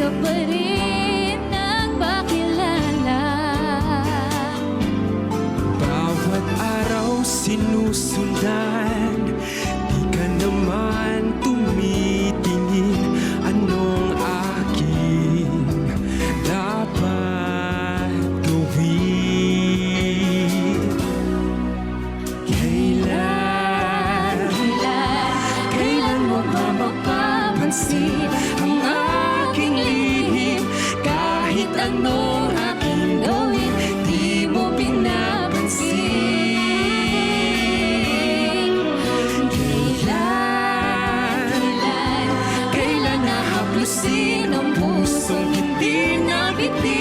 ka pa rin ang makilala. Bawat araw sinusundan, di ka naman tumitingin. Anong aking dapat gawin? Kailan mo ba mapapansin ang aking lihim? Kahit anong aking gawin, di mo pinapansin. Kailan nahaplusin ang pusong hindi nabitin?